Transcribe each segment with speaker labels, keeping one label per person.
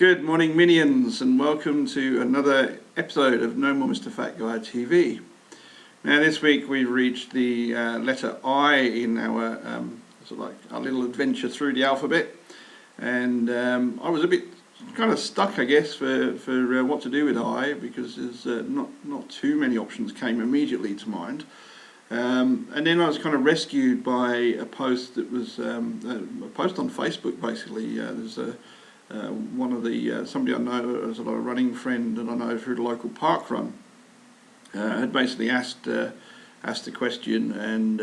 Speaker 1: Good morning, minions, and welcome to another episode of No More Mr. Fat Guy TV. Now, this week we've reached the letter I in our sort of like our little adventure through the alphabet, and I was a bit kind of stuck, I guess, for what to do with I, because there's not too many options came immediately to mind. And then I was kind of rescued by a post that was a post on Facebook, basically. There's one of the somebody I know as a running friend that I know through the local park run had basically asked the question, and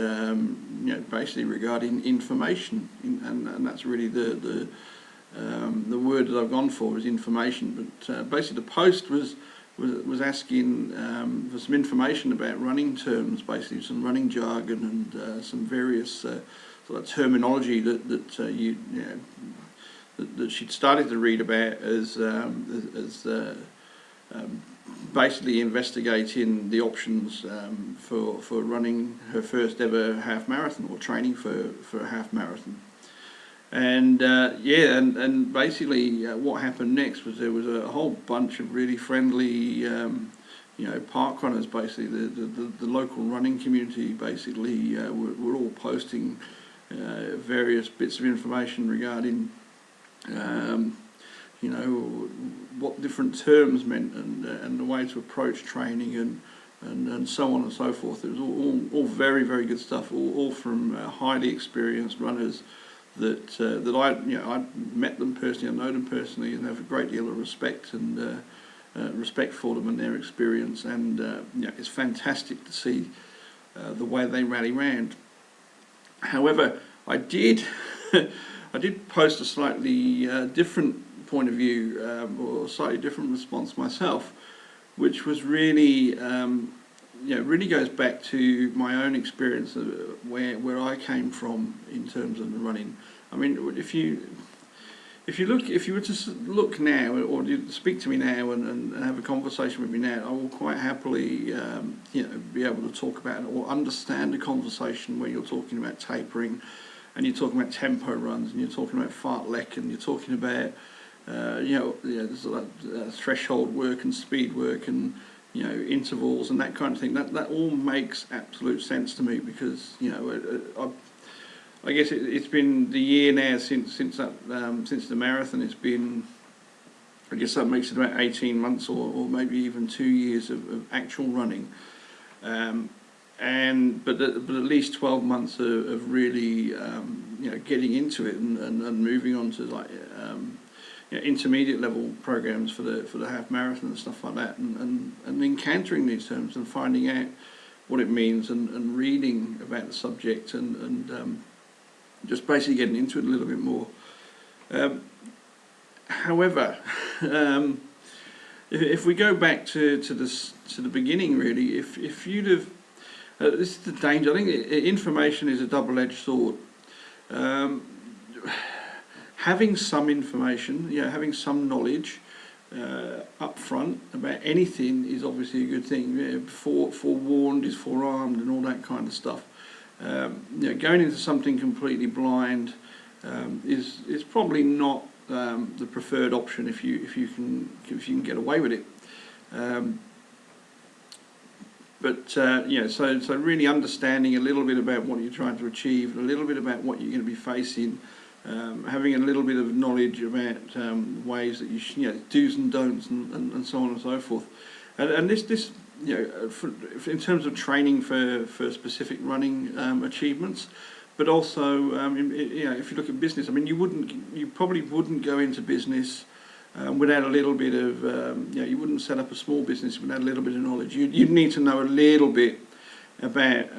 Speaker 1: basically regarding information, and that's really the word that I've gone for is information. But basically the post was asking for some information about running terms, basically some running jargon and some various sort of terminology that she'd started to read about as basically investigating the options for running her first ever half marathon, or training for a half marathon. And and basically what happened next was there was a whole bunch of really friendly park runners, basically the local running community, basically were all posting various bits of information regarding what different terms meant, and the way to approach training and so on and so forth. It was all very, very good stuff, all from highly experienced runners that I met them personally, I know them personally, and have a great deal of respect and respect for them and their experience. And it's fantastic to see the way they rally round. However, I did post a slightly different point of view, or a slightly different response myself, which was really really goes back to my own experience of where I came from in terms of the running. I mean, if you were to look now, or speak to me now and have a conversation with me now, I will quite happily be able to talk about it or understand the conversation where you're talking about tapering, and you're talking about tempo runs, and you're talking about fartlek, and you're talking about there's threshold work and speed work and intervals and that kind of thing. That all makes absolute sense to me, because I guess it's been the year now since the marathon. It's been, I guess that makes it about 18 months or maybe even 2 years of actual running, but at least 12 months of really getting into it and moving on to intermediate level programs for the half marathon and stuff like that, and encountering these terms and finding out what it means, and reading about the subject, and just basically getting into it a little bit more. However, if we go back to the beginning, really, if you'd have this is the danger. I think information is a double-edged sword. Having some information, having some knowledge up front about anything is obviously a good thing. Forewarned is forearmed, and all that kind of stuff. Going into something completely blind is probably not the preferred option if you can get away with it. So really understanding a little bit about what you're trying to achieve, a little bit about what you're going to be facing. Having a little bit of knowledge about ways that you do's and don'ts and so on and so forth, and this in terms of training for specific running achievements, but also if you look at business, I mean, you probably wouldn't go into business without a little bit of you wouldn't set up a small business without a little bit of knowledge. You'd need to know a little bit about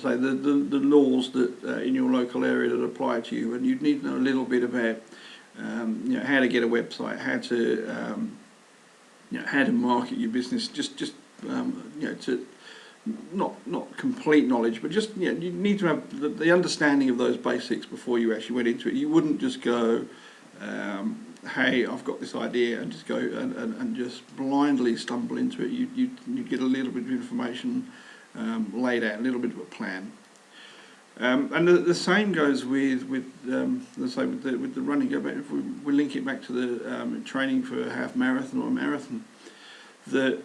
Speaker 1: say the laws that in your local area that apply to you, and you'd need to know a little bit about how to get a website, how to market your business, just to not complete knowledge, but just you need to have the understanding of those basics before you actually went into it. You wouldn't just go hey, I've got this idea, and just go and just blindly stumble into it. You get a little bit of information laid out, a little bit of a plan. And the same goes with let's say with the running. Go back, if we link it back to the training for a half marathon or a marathon, that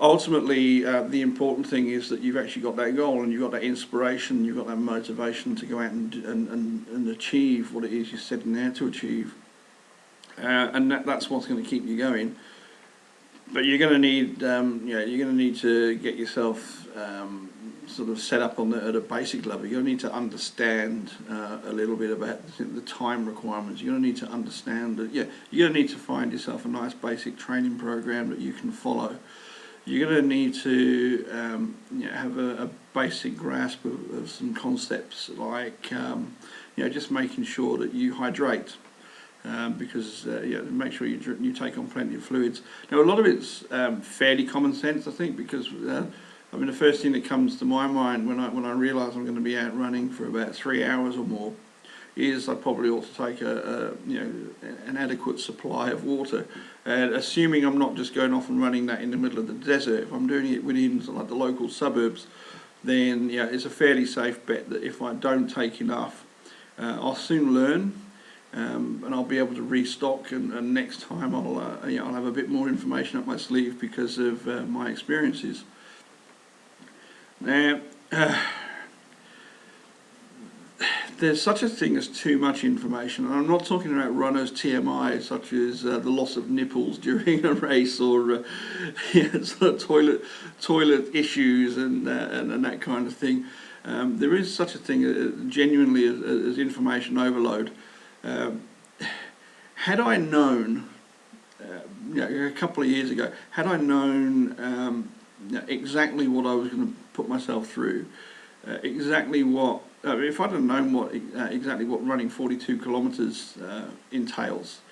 Speaker 1: ultimately the important thing is that you've actually got that goal and you've got that inspiration, you've got that motivation to go out and achieve what it is you're setting out to achieve, and that's what's going to keep you going. But you're going to need, you're going to need to get yourself sort of set up at a basic level. You're going to need to understand a little bit about the time requirements. You're going to need to understand that, you're going to need to find yourself a nice basic training program that you can follow. You're going to need to have a basic grasp of some concepts like, just making sure that you hydrate. Because make sure you take on plenty of fluids. Now, a lot of it's fairly common sense, I think, because the first thing that comes to my mind when I realise I'm going to be out running for about 3 hours or more is I probably ought to take an adequate supply of water. And assuming I'm not just going off and running that in the middle of the desert, if I'm doing it within like the local suburbs, then it's a fairly safe bet that if I don't take enough, I'll soon learn. And I'll be able to restock, and next time I'll have a bit more information up my sleeve because of my experiences. Now, there's such a thing as too much information, and I'm not talking about runners' TMI, such as the loss of nipples during a race, or sort of toilet issues and that kind of thing. There is such a thing genuinely as information overload. Had I known, a couple of years ago, had I known exactly what I was going to put myself through, exactly what, if I'd have known exactly what running 42 kilometres entails,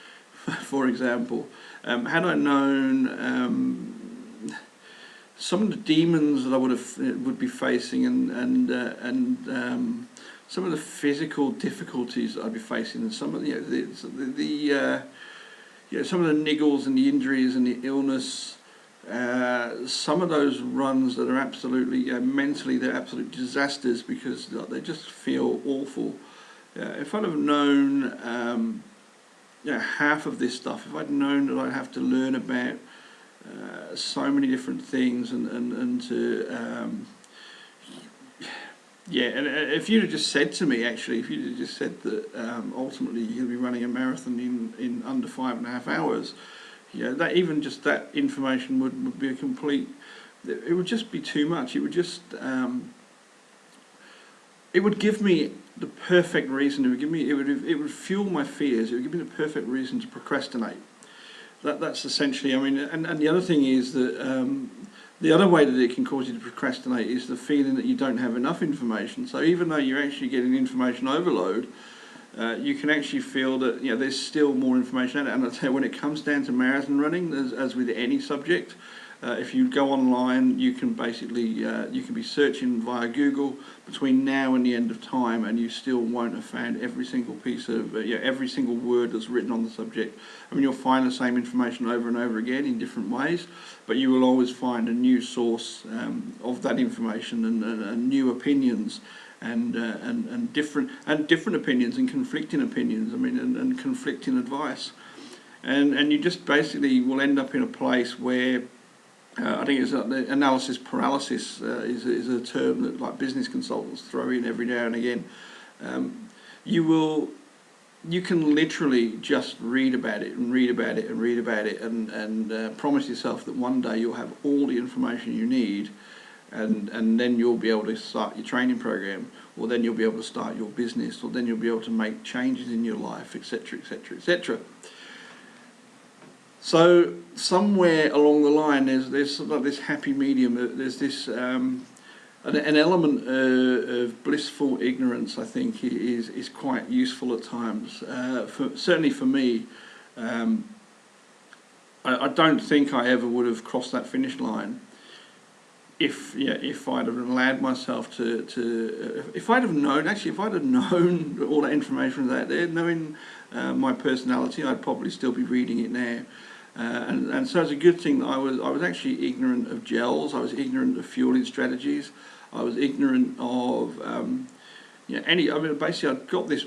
Speaker 1: for example, had I known some of the demons that I would be facing and some of the physical difficulties that I'd be facing, and some of some of the niggles and the injuries and the illness, some of those runs that are absolutely mentally they're absolute disasters because they just feel awful. If I'd have known half of this stuff, if I'd known that I'd have to learn about so many different things and to and if you'd have just said to me, actually, if you'd have just said that ultimately you're going to be running a marathon in under 5.5 hours, that even just that information would be a complete. It would just be too much. It would just. It would give me the perfect reason. It would give me. It would fuel my fears. It would give me the perfect reason to procrastinate. That's essentially. And the other thing is that. The other way that it can cause you to procrastinate is the feeling that you don't have enough information. So even though you're actually getting information overload, you can actually feel that there's still more information. And I'll tell you, when it comes down to marathon running, as with any subject, if you go online, you can basically you can be searching via Google between now and the end of time, and you still won't have found every single piece of every single word that's written on the subject. You'll find the same information over and over again in different ways, but you will always find a new source of that information and new opinions and different opinions and conflicting opinions. And conflicting advice, and you just basically will end up in a place where. I think it's the analysis paralysis is a term that like business consultants throw in every now and again. You can literally just read about it and read about it and read about it and promise yourself that one day you'll have all the information you need, and then you'll be able to start your training program, or then you'll be able to start your business, or then you'll be able to make changes in your life, etc., etc., etc. So somewhere along the line, there's sort of this happy medium. There's this an element of blissful ignorance. I think is quite useful at times. Certainly for me, I don't think I ever would have crossed that finish line if I'd have allowed myself to if I'd have known all that information was out there, knowing my personality, I'd probably still be reading it now. And so it's a good thing that I was actually ignorant of gels. I was ignorant of fueling strategies. I was ignorant of basically I'd got this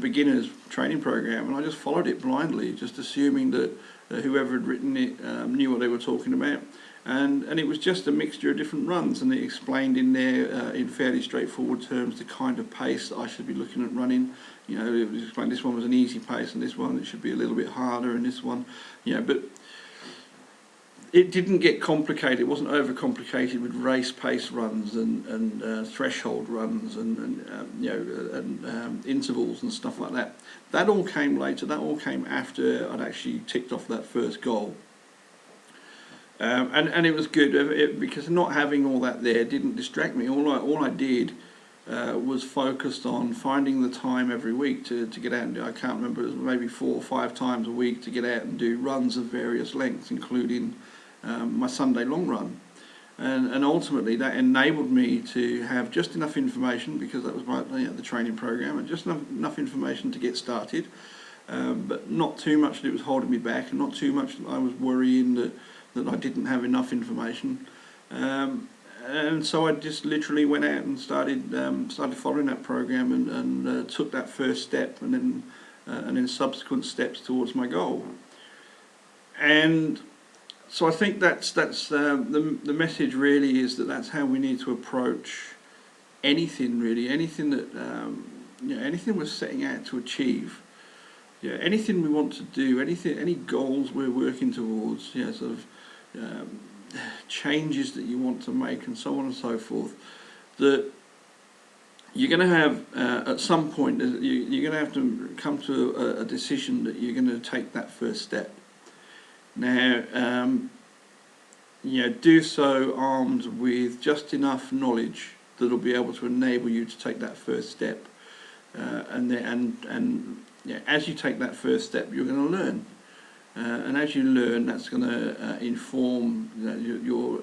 Speaker 1: beginner's training program, and I just followed it blindly, just assuming that whoever had written it knew what they were talking about. And it was just a mixture of different runs, and it explained in there in fairly straightforward terms the kind of pace that I should be looking at running. You know, it was explained this one was an easy pace, and this one it should be a little bit harder, and this one, but it didn't get complicated. It wasn't overcomplicated with race pace runs and threshold runs and intervals and stuff like that. That all came later. That all came after I'd actually ticked off that first goal. And it was good because not having all that there didn't distract me. All I did was focused on finding the time every week to get out and do. I can't remember, it was maybe 4 or 5 times a week to get out and do runs of various lengths, including my Sunday long run. And ultimately that enabled me to have just enough information, because that was the training program, and just enough information to get started, but not too much that it was holding me back, and not too much that I was worrying that I didn't have enough information. And so I just literally went out and started following that program, and took that first step, and then subsequent steps towards my goal. And so I think that's the message really is that that's how we need to approach anything really, anything that anything we're setting out to achieve. Anything we want to do, any goals we're working towards, sort of changes that you want to make, and so on and so forth, that you're going to have at some point you're going to have to come to a decision that you're going to take that first step. Now, do so armed with just enough knowledge that'll be able to enable you to take that first step, as you take that first step, you're going to learn. And as you learn, that's going to inform your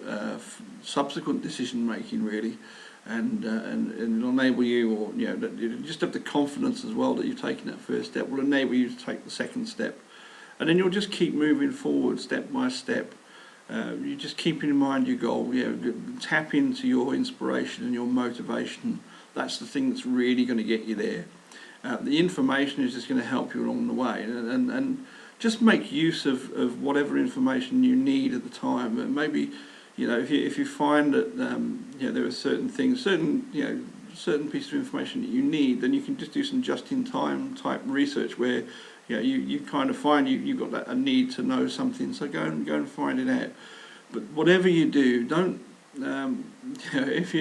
Speaker 1: subsequent decision making really, and it'll enable you, or just have the confidence as well that you've taken that first step will enable you to take the second step, and then you'll just keep moving forward step by step. You just keep in mind your goal. Tap into your inspiration and your motivation. That's the thing that's really going to get you there. The information is just going to help you along the way, and just make use of whatever information you need at the time. And maybe, if you find that there are certain things, certain pieces of information that you need, then you can just do some just-in-time type research where you kind of find you've got a need to know something, so go and find it out. But whatever you do, don't if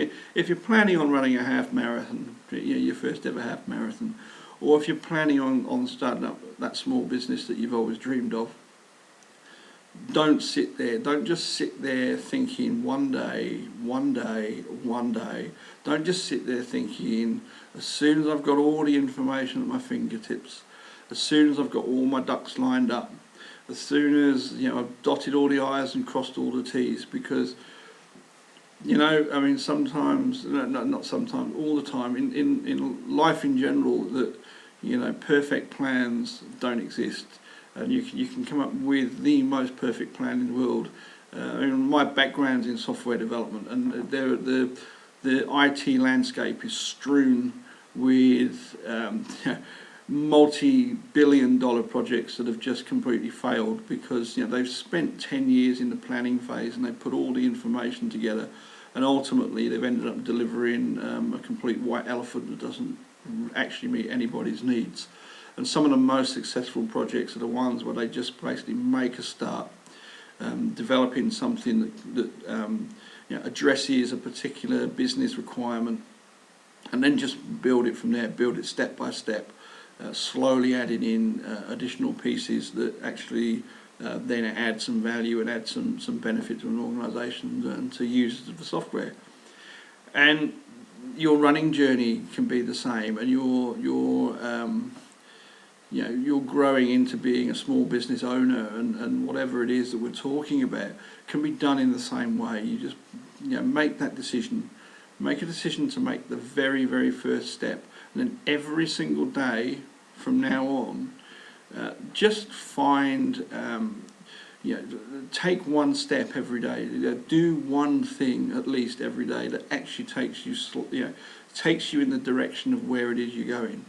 Speaker 1: you're planning on running a half marathon, your first ever half marathon, or if you're planning on starting up that small business that you've always dreamed of, don't just sit there thinking one day. Don't just sit there thinking, as soon as I've got all the information at my fingertips, as soon as I've got all my ducks lined up, as soon as I've dotted all the I's and crossed all the T's, because sometimes, not sometimes, all the time, in life in general, that perfect plans don't exist, and you can come up with the most perfect plan in the world. My background's in software development, and the IT landscape is strewn with multi-billion-dollar projects that have just completely failed because they've spent 10 years in the planning phase, and they put all the information together, and ultimately they've ended up delivering a complete white elephant that doesn't actually meet anybody's needs. And some of the most successful projects are the ones where they just basically make a start, developing something that addresses a particular business requirement, and then just build it from there, build it step by step, slowly adding in additional pieces that actually then add some value and add some benefit to an organisation and to users of the software. And your running journey can be the same, and you're growing into being a small business owner, and whatever it is that we're talking about can be done in the same way. You just make that decision, make a decision to make the very, very first step, and then every single day from now on, just find take one step every day. Do one thing at least every day that actually takes you in the direction of where it is you're going.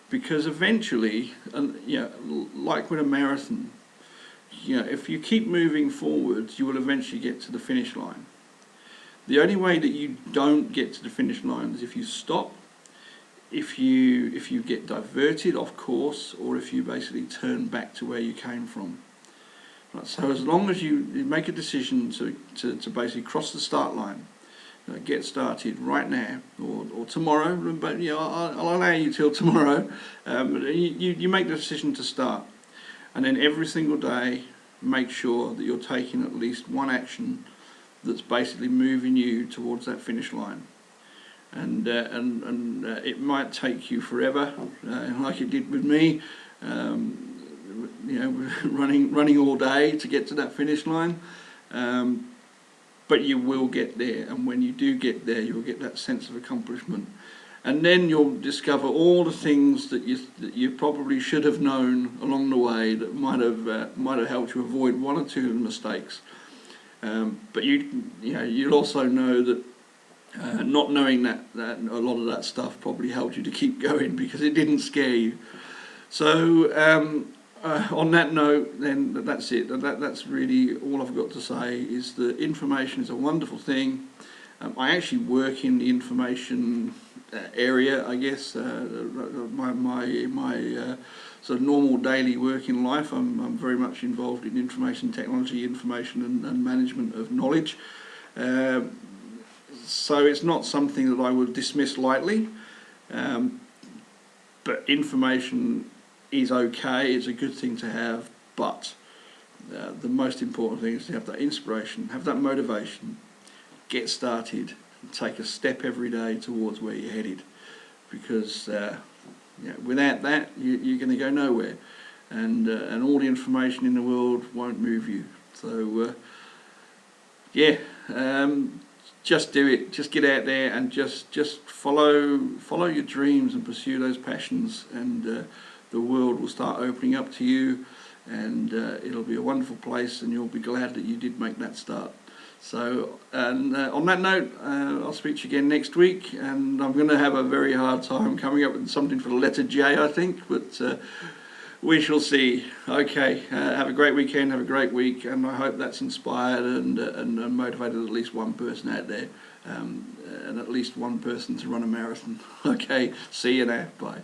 Speaker 1: Because eventually, like with a marathon, if you keep moving forwards, you will eventually get to the finish line. The only way that you don't get to the finish line is if you stop, if you get diverted off course, or if you basically turn back to where you came from. Right, so as long as you make a decision to basically cross the start line, get started right now or tomorrow, but I'll allow you till tomorrow. You make the decision to start, and then every single day make sure that you're taking at least one action that's basically moving you towards that finish line. And it might take you forever, like it did with me. Running all day to get to that finish line. But you will get there, and when you do get there, you'll get that sense of accomplishment, and then you'll discover all the things that you probably should have known along the way that might have helped you avoid one or two mistakes. But you'll also know that not knowing that a lot of that stuff probably helped you to keep going because it didn't scare you. So. On that note, then that's it. That's really all I've got to say. Is that information is a wonderful thing. I actually work in the information area, I guess. My sort of normal daily work in life, I'm very much involved in information technology, information and management of knowledge. So it's not something that I would dismiss lightly. But information is okay, it's a good thing to have, but the most important thing is to have that inspiration, have that motivation, get started, and take a step every day towards where you're headed. Because without that, you're going to go nowhere, and all the information in the world won't move you. So just do it. Just get out there and just follow your dreams and pursue those passions, and the world will start opening up to you, and it'll be a wonderful place, and you'll be glad that you did make that start. So, and on that note, I'll speak to you again next week, and I'm going to have a very hard time coming up with something for the letter J, I think, but we shall see. Okay, have a great weekend, have a great week, and I hope that's inspired and motivated at least one person out there, and at least one person to run a marathon. Okay, see you now, bye.